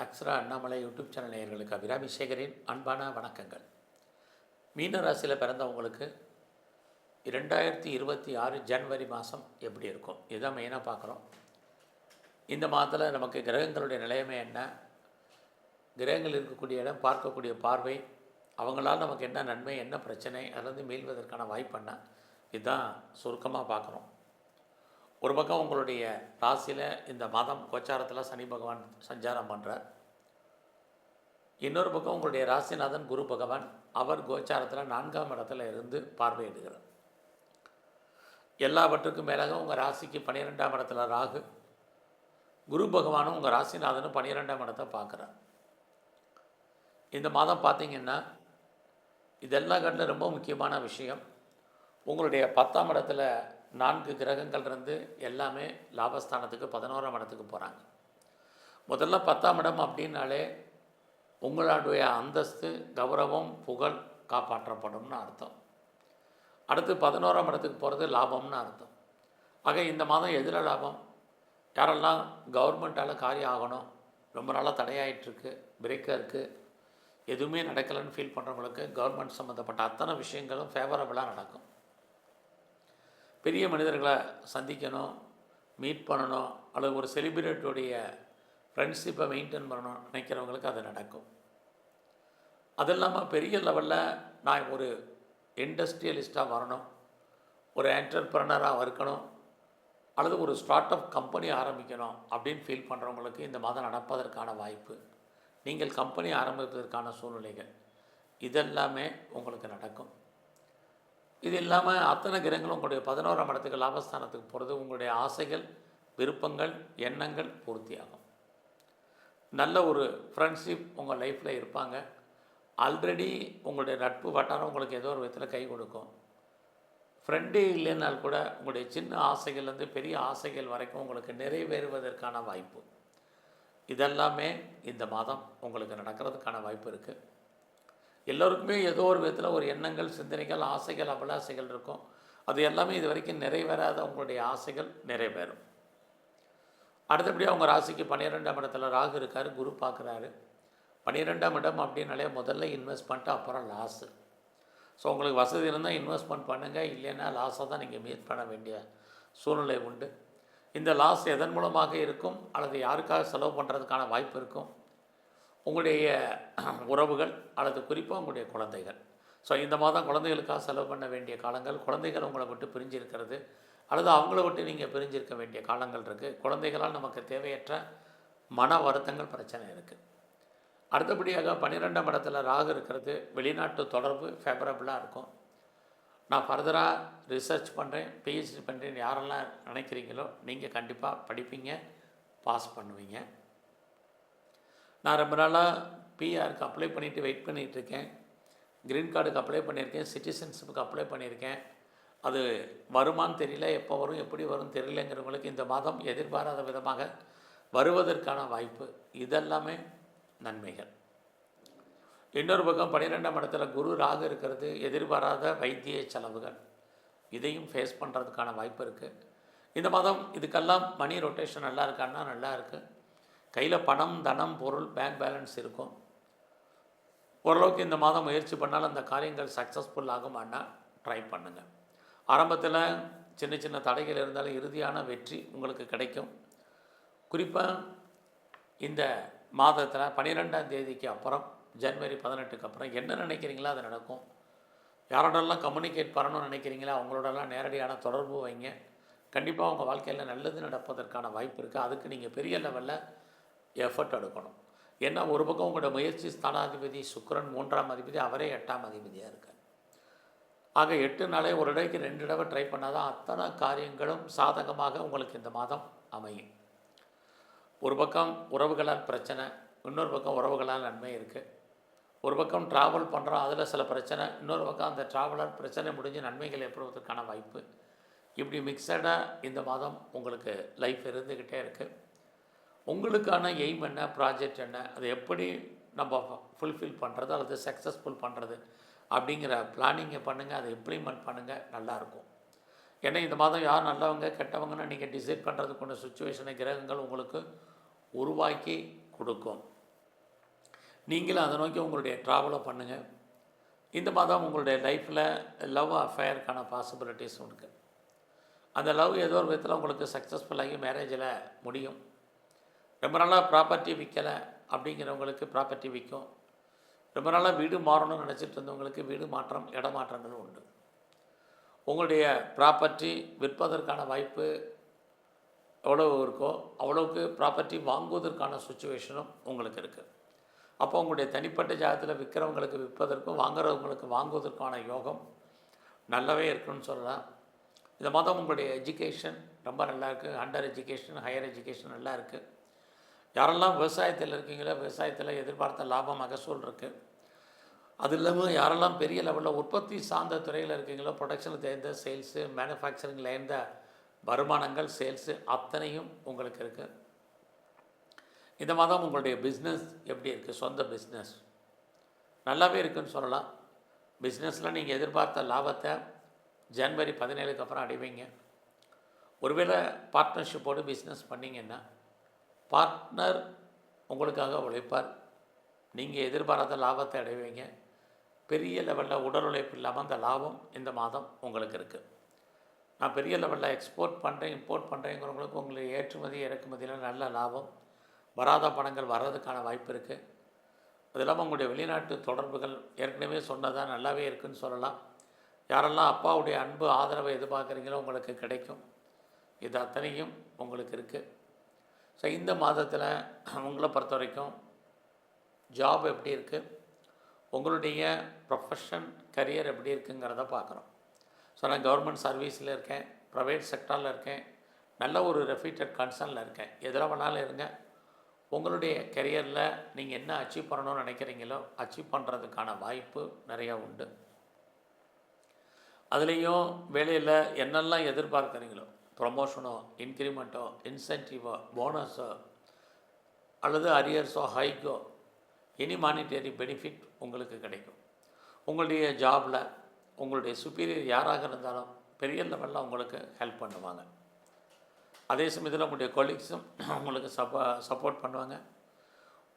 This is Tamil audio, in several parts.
அக்ஷரா அண்ணாமலை யூடியூப் சேனல் நேயர்களுக்கு அபிராமி சேகரின் அன்பான வணக்கங்கள். மீன ராசியில் பிறந்தவங்களுக்கு 2026 ஜனவரி மாதம் எப்படி இருக்கும் இதுதான் மெயினாக பார்க்குறோம். இந்த மாதத்தில் நமக்கு கிரகங்களுடைய நிலைமை என்ன, கிரகங்கள் இருக்கக்கூடிய இடம், பார்க்கக்கூடிய பார்வை, அவங்களால் நமக்கு என்ன நன்மை என்ன பிரச்சனை, அதிலிருந்து மீள்வதற்கான வாய்ப்பு என்ன, இதுதான் சுருக்கமாக பார்க்குறோம். ஒரு பக்கம் உங்களுடைய ராசியில் இந்த மாதம் கோச்சாரத்தில் சனி பகவான் சஞ்சாரம் பண்ணுறார். இன்னொரு பக்கம் உங்களுடைய ராசிநாதன் குரு பகவான் அவர் கோச்சாரத்தில் 4ஆம் இடத்துல இருந்து பார்வையிடுகிறார். எல்லாவற்றுக்கும் மேலாக உங்கள் ராசிக்கு 12ஆம் இடத்துல ராகு, குரு பகவானும் உங்கள் ராசிநாதனும் 12ஆம் இடத்தை பார்க்குறார். இந்த மாதம் பார்த்திங்கன்னா இதெல்லாம் கண்டில் ரொம்ப முக்கியமான விஷயம். உங்களுடைய 10ஆம் இடத்துல 4 கிரகங்கள் இருந்து எல்லாமே லாபஸ்தானத்துக்கு 11ஆம் இடத்துக்கு போகிறாங்க. முதல்ல 10ஆம் இடம் அப்படின்னாலே உங்களுடைய அந்தஸ்து, கௌரவம், புகழ் காப்பாற்றப்படும்னு அர்த்தம். அடுத்து 11ஆம் இடத்துக்கு போகிறது லாபம்னு அர்த்தம். ஆக இந்த மாதம் எதில் லாபம்? யாரெல்லாம் கவர்மெண்ட்டால் காரியம் ஆகணும், ரொம்ப நாளாக தடையாயிட்டுருக்கு, பிரேக்காக இருக்குது, எதுவுமே நடக்கலைன்னு ஃபீல் பண்ணுறவங்களுக்கு கவர்மெண்ட் சம்மந்தப்பட்ட அத்தனை விஷயங்களும் ஃபேவரபுளாக நடக்கும். பெரிய மனிதர்களை சந்திக்கணும், மீட் பண்ணணும், அல்லது ஒரு செலிப்ரிட்டியுடைய ஃப்ரெண்ட்ஷிப்பை மெயின்டைன் பண்ணணும் நினைக்கிறவங்களுக்கு அது நடக்கும். அது இல்லாமல் பெரிய லெவலில் நான் ஒரு இண்டஸ்ட்ரியலிஸ்ட்டாக வரணும், ஒரு என்டர்பிரனராக இருக்கணும், அல்லது ஒரு ஸ்டார்ட் அப் கம்பெனி ஆரம்பிக்கணும் அப்படின்னு ஃபீல் பண்ணுறவங்களுக்கு இந்த மாதம் நடப்பதற்கான வாய்ப்பு, நீங்கள் கம்பெனி ஆரம்பிப்பதற்கான சூழ்நிலைகள் இதெல்லாமே உங்களுக்கு நடக்கும். இது இல்லாமல் அத்தனை கிரகங்களும் உங்களுடைய 11ஆம் இடத்துக்கு லாபஸ்தானத்துக்கு போகிறது உங்களுடைய ஆசைகள், விருப்பங்கள், எண்ணங்கள் பூர்த்தியாகும். நல்ல ஒரு ஃப்ரெண்ட்ஷிப் உங்கள் லைஃப்பில் இருப்பாங்க. ஆல்ரெடி உங்களுடைய நட்பு வட்டாரம் உங்களுக்கு ஏதோ ஒரு விதத்தில் கை கொடுக்கும். ஃப்ரெண்டே இல்லைன்னால் கூட உங்களுடைய சின்ன ஆசைகள்லேருந்து பெரிய ஆசைகள் வரைக்கும் உங்களுக்கு நிறைவேறுவதற்கான வாய்ப்பு இதெல்லாமே இந்த மாதம் உங்களுக்கு நடக்கிறதுக்கான வாய்ப்பு இருக்குது. எல்லோருக்குமே ஏதோ ஒரு விதத்தில் ஒரு எண்ணங்கள், சிந்தனைகள், ஆசைகள், அபிலாசைகள் இருக்கும். அது எல்லாமே இது வரைக்கும் நிறைவேறாத உங்களுடைய ஆசைகள் நிறைவேறும். அடுத்தபடியாக உங்கள் ராசிக்கு 12ஆம் இடத்துல ராகு இருக்கார், குரு பார்க்குறாரு. 12ஆம் இடம் அப்படின்னாலே முதல்ல இன்வெஸ்ட்மெண்ட்டு, அப்புறம் லாஸு. ஸோ உங்களுக்கு வசதி இருந்தால் இன்வெஸ்ட்மெண்ட் பண்ணுங்கள், இல்லைன்னா லாஸாக தான் நீங்கள் மீட் பண்ண வேண்டிய சூழ்நிலை உண்டு. இந்த லாஸ் எதன் மூலமாக இருக்கும், அல்லது யாருக்காக செலவு பண்ணுறதுக்கான வாய்ப்பு இருக்கும்? உங்களுடைய உறவுகள், அல்லது குறிப்பாக உங்களுடைய குழந்தைகள். ஸோ இந்த மாதம் குழந்தைகளுக்காக செலவு பண்ண வேண்டிய காலங்கள், குழந்தைகள் உங்களை விட்டு பிரிஞ்சிருக்கிறது, அல்லது அவங்கள விட்டு நீங்கள் பிரிஞ்சிருக்க வேண்டிய காலங்கள் இருக்குது. குழந்தைகளால் நமக்கு தேவையற்ற மன வருத்தங்கள், பிரச்சனை இருக்குது. அடுத்தபடியாக 12ஆம் இடத்துல ராகு இருக்கிறது, வெளிநாட்டு தொடர்பு ஃபேவரபுளாக இருக்கும். நான் ஃபர்தராக ரிசர்ச் பண்ணுறேன், பிஹெச்டி பண்ணுறேன்னு யாரெல்லாம் நினைக்கிறீங்களோ நீங்கள் கண்டிப்பாக படிப்பீங்க, பாஸ் பண்ணுவீங்க. நான் ரொம்ப நாளாக பிஆருக்கு அப்ளை பண்ணிவிட்டு வெயிட் பண்ணிகிட்ருக்கேன், க்ரீன் கார்டுக்கு அப்ளை பண்ணியிருக்கேன், சிட்டிசன்ஷிப்புக்கு அப்ளை பண்ணியிருக்கேன். அது வருமானு தெரியல, எப்போ வரும், எப்படி வரும் தெரியலங்கிறவங்களுக்கு இந்த மாதம் எதிர்பாராத விதமாக வருவதற்கான வாய்ப்பு இதெல்லாமே நன்மைகள். இன்னொரு பக்கம் 12ஆம் இடத்துல குரு ராகு இருக்கிறது, எதிர்பாராத வைத்திய செலவுகள் இதையும் ஃபேஸ் பண்ணுறதுக்கான வாய்ப்பு இருக்குது. இந்த மாதம் இதுக்கெல்லாம் மணி ரொட்டேஷன் நல்லா இருக்கான்னா நல்லா இருக்குது. கையில் பணம், தனம், பொருள், பேங்க் பேலன்ஸ் இருக்கும். ஓரளவுக்கு இந்த மாதம் முயற்சி பண்ணாலும் அந்த காரியங்கள் சக்ஸஸ்ஃபுல் ஆகுமானா ட்ரை பண்ணுங்கள். ஆரம்பத்தில் சின்ன சின்ன தடைகள் இருந்தாலும் இறுதியான வெற்றி உங்களுக்கு கிடைக்கும். குறிப்பாக இந்த மாதத்தில் 12ஆம் தேதிக்கு அப்புறம், ஜனவரி 18க்கு அப்புறம் என்ன நினைக்கிறீங்களோ அது நடக்கும். யாரோடலாம் கம்யூனிகேட் பண்ணணும்னு நினைக்கிறீங்களோ அவங்களோடலாம் நேரடியான தொடர்பு வைங்க. கண்டிப்பாக உங்கள் வாழ்க்கையில் நல்லது நடப்பதற்கான வாய்ப்பு இருக்குது. அதுக்கு நீங்கள் பெரிய லெவலில் எஃபர்ட் எடுக்கணும். ஏன்னா ஒரு பக்கம் உங்களோட முயற்சி ஸ்தானாதிபதி சுக்கிரன் 3ஆம் அதிபதி, அவரே 8ஆம் அதிபதியாக இருக்கார். ஆக 8 நாளே ஒரு இடைக்கு 2 தடவை ட்ரை பண்ணால் தான் அத்தனை காரியங்களும் சாதகமாக உங்களுக்கு இந்த மாதம் அமையும். ஒரு பக்கம் உறவுகளால் பிரச்சனை, இன்னொரு பக்கம் உறவுகளால் நன்மை இருக்குது. ஒரு பக்கம் ட்ராவல் பண்ணுறோம், அதில் சில பிரச்சனை, இன்னொரு பக்கம் அந்த ட்ராவலால் பிரச்சனை முடிஞ்சு நன்மைகள் ஏற்படுவதற்கான வாய்ப்பு. இப்படி மிக்சடாக இந்த மாதம் உங்களுக்கு லைஃப் இருந்துக்கிட்டே இருக்குது. உங்களுக்கான எய்ம் என்ன, ப்ராஜெக்ட் என்ன, அதை எப்படி நம்ம ஃபுல்ஃபில் பண்ணுறது அல்லது சக்ஸஸ்ஃபுல் பண்ணுறது அப்படிங்கிற பிளானிங்கை பண்ணுங்கள், அதை இம்ப்ளிமெண்ட் பண்ணுங்கள், நல்லாயிருக்கும். ஏன்னா இந்த மாதம் யார் நல்லவங்க கெட்டவங்கன்னு நீங்கள் டிசைட் பண்ணுறதுக்குள்ள சுச்சுவேஷனை கிரகங்கள் உங்களுக்கு உருவாக்கி கொடுக்கும். நீங்களும் அதை நோக்கி உங்களுடைய ட்ராவலை பண்ணுங்கள். இந்த மாதம் உங்களுடைய லைஃப்பில் லவ் அஃபேருக்கான பாசிபிலிட்டிஸ் இருக்குது. அந்த லவ் ஏதோ ஒரு விதத்தில் உங்களுக்கு சக்ஸஸ்ஃபுல்லாகி மேரேஜில் முடியும். ரொம்ப நாளாக ப்ராப்பர்ட்டி விற்கலை அப்படிங்கிறவங்களுக்கு ப்ராப்பர்ட்டி விற்கும். ரொம்ப நாளாக வீடு மாறணும்னு நினச்சிட்டு இருந்தவங்களுக்கு வீடு மாற்றம், இடமாற்றங்கள் உண்டு. உங்களுடைய ப்ராப்பர்ட்டி விற்பதற்கான வாய்ப்பு எவ்வளோ இருக்கோ அவ்வளோக்கு ப்ராப்பர்ட்டி வாங்குவதற்கான சுச்சுவேஷனும் உங்களுக்கு இருக்குது. அப்போ உங்களுடைய தனிப்பட்ட ஜாதகத்தில் விற்கிறவங்களுக்கு விற்பதற்கும் வாங்குறவங்களுக்கு வாங்குவதற்கான யோகம் நல்லாவே இருக்குன்னு சொல்லலாம். இந்த மாதம் உங்களுடைய எஜுகேஷன் ரொம்ப நல்லா இருக்குது. அண்டர் எஜுகேஷன், ஹையர் எஜுகேஷன் நல்லா இருக்குது. யாரெல்லாம் விவசாயத்தில் இருக்கீங்களோ விவசாயத்தில் எதிர்பார்த்த லாபம், மகசூல் இருக்குது. அது இல்லாமல் யாரெல்லாம் பெரிய லெவலில் உற்பத்தி சார்ந்த துறையில் இருக்கீங்களோ, ப்ரொடக்ஷனில் தேர்ந்த சேல்ஸு, மேனுஃபேக்சரிங்கில் இருந்த வருமானங்கள், சேல்ஸு அத்தனையும் உங்களுக்கு இருக்குது. இந்த மாதம் உங்களுடைய பிஸ்னஸ் எப்படி இருக்குது? சொந்த பிஸ்னஸ் நல்லாவே இருக்குதுன்னு சொல்லலாம். பிஸ்னஸில் நீங்கள் எதிர்பார்த்த லாபத்தை ஜனவரி 17க்கு அப்புறம் அடைவீங்க. ஒருவேளை பார்ட்னர்ஷிப்போடு பிஸ்னஸ் பண்ணிங்கன்னா பார்ட்னர் உங்களுக்காக உழைப்பார். நீங்கள் எதிர்பாராத லாபத்தை அடைவீங்க. பெரிய லெவலில் உடல் உழைப்பு இல்லாமல் அந்த லாபம் இந்த மாதம் உங்களுக்கு இருக்குது. நான் பெரிய லெவலில் எக்ஸ்போர்ட் பண்ணுறேன், இம்போர்ட் பண்ணுறேங்கிறவங்களுக்கு உங்களுக்கு ஏற்றுமதி இறக்குமதியில் நல்ல லாபம், வராத பணங்கள் வர்றதுக்கான வாய்ப்பு இருக்குது. அது இல்லாமல் உங்களுடைய வெளிநாட்டு தொடர்புகள் ஏற்கனவே சொன்னதாக நல்லாவே இருக்குதுன்னு சொல்லலாம். யாரெல்லாம் அப்பாவுடைய அன்பு, ஆதரவை எதிர்பார்க்குறீங்களோ உங்களுக்கு கிடைக்கும். இது அத்தனையும் உங்களுக்கு இருக்குது. ஸோ இந்த மாதத்தில் உங்களை பொறுத்த வரைக்கும் ஜாப் எப்படி இருக்குது, உங்களுடைய ப்ரொஃபஷன், கரியர் எப்படி இருக்குங்கிறத பார்க்குறோம். ஸோ நான் கவர்மெண்ட் சர்வீஸில் இருக்கேன், ப்ரைவேட் செக்டாரில் இருக்கேன், நல்ல ஒரு ரெஃப்யூட்டட் கன்சர்னில் இருக்கேன். எதில் வேணாலும் இருங்க. உங்களுடைய கெரியரில் நீங்கள் என்ன அச்சீவ் பண்ணணும்னு நினைக்கிறீங்களோ அச்சீவ் பண்ணுறதுக்கான வாய்ப்பு நிறையா உண்டு. அதுலேயும் வேலையில் என்னெல்லாம் எதிர்பார்க்குறீங்களோ, ப்ரொமோஷனோ, இன்க்ரிமெண்ட்டோ, இன்சென்டிவோ, போனஸோ அல்லது அரியர்ஸோ, ஹைக்கோ, எனி மானிட்டரி பெனிஃபிட் உங்களுக்கு கிடைக்கும். உங்களுடைய ஜாபில் உங்களுடைய சுப்பீரியர் யாராக இருந்தாலும் பெரிய லெவலில் உங்களுக்கு ஹெல்ப் பண்ணுவாங்க. அதே சமயத்தில் உங்களுடைய கொலீக்ஸும் உங்களுக்கு சப்போர்ட் பண்ணுவாங்க.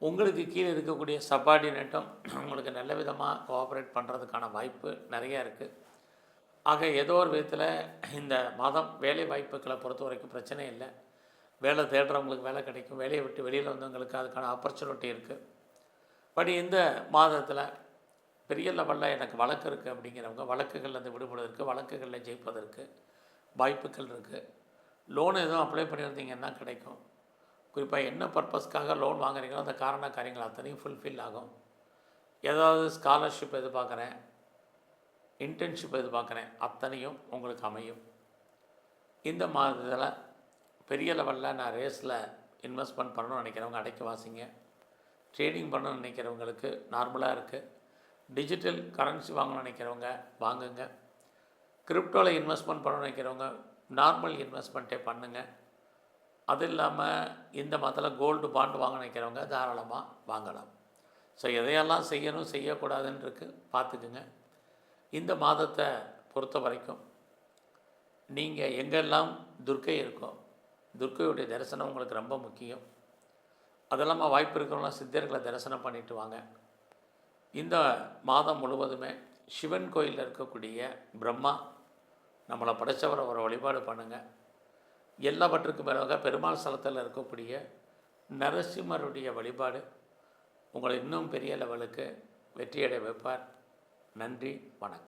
உங்களுக்கு கீழே இருக்கக்கூடிய சப்பார்டினேட்டும் உங்களுக்கு நல்ல விதமாக கோஆப்ரேட் பண்ணுறதுக்கான வாய்ப்பு நிறையா இருக்குது. ஆக ஏதோ ஒரு விதத்தில் இந்த மாதம் வேலை வாய்ப்புகளை பொறுத்த வரைக்கும் பிரச்சனை இல்லை. வேலை தேடுறவங்களுக்கு வேலை கிடைக்கும். வேலையை விட்டு வெளியில் வந்தவங்களுக்கு அதுக்கான ஆப்பர்ச்சுனிட்டி இருக்குது. பட் இந்த மாதத்தில் பெரிய லெவலில் எனக்கு வழக்கு இருக்குது அப்படிங்கிறவங்க வழக்குகள்லேருந்து விடுபடுவதற்கு, வழக்குகளில் ஜெயிப்பதற்கு வாய்ப்புகள் இருக்குது. லோன் எதுவும் அப்ளை பண்ணியிருந்தீங்கன்னா கிடைக்கும். குறிப்பாக என்ன பர்பஸ்க்காக லோன் வாங்குறீங்களோ அந்த காரண காரியங்கள் அத்தனையும் ஃபுல்ஃபில் ஆகும். ஏதாவது ஸ்காலர்ஷிப் எதிர்பார்க்குறேன், இன்டர்ன்ஷிப் எதிர்பார்க்குறேன், அத்தனையும் உங்களுக்கு அமையும். இந்த மாதத்தில் பெரிய லெவலில் நான் ரேஸில் இன்வெஸ்ட்மெண்ட் பண்ணணும்னு நினைக்கிறவங்க அடைக்க வாசிங்க. ட்ரேடிங் பண்ணணும்னு நினைக்கிறவங்களுக்கு நார்மலாக இருக்குது. டிஜிட்டல் கரன்சி வாங்கணும்னு நினைக்கிறவங்க வாங்குங்க. கிரிப்டோவில் இன்வெஸ்ட்மெண்ட் பண்ணணும்னு நினைக்கிறவங்க நார்மல் இன்வெஸ்ட்மெண்ட்டே பண்ணுங்கள். அது இல்லாமல் இந்த மாதத்தில் கோல்டு பாண்டு வாங்க நினைக்கிறவங்க தாராளமாக வாங்கலாம். ஸோ எதையெல்லாம் செய்யணும் செய்யக்கூடாதுன்னு இருக்குது பார்த்துக்குங்க. இந்த மாதத்தை பொறுத்த வரைக்கும் நீங்கள் எங்கெல்லாம் துர்க்கை இருக்கோ துர்க்கையுடைய தரிசனம் உங்களுக்கு ரொம்ப முக்கியம். அது இல்லாமல் வாய்ப்பு இருக்கிறவங்களாம் சித்தர்களை தரிசனம் பண்ணிட்டு வாங்க. இந்த மாதம் முழுவதுமே சிவன் கோயிலில் இருக்கக்கூடிய பிரம்மா நம்மளை படைத்தவரை ஒரு வழிபாடு பண்ணுங்கள். எல்லாவற்றுக்கும் மேலாக பெருமாள் ஸ்தலத்தில் இருக்கக்கூடிய நரசிம்மருடைய வழிபாடு உங்களை இன்னும் பெரிய லெவலுக்கு வெற்றியடை வைப்பார். நன்றி, வணக்கம்.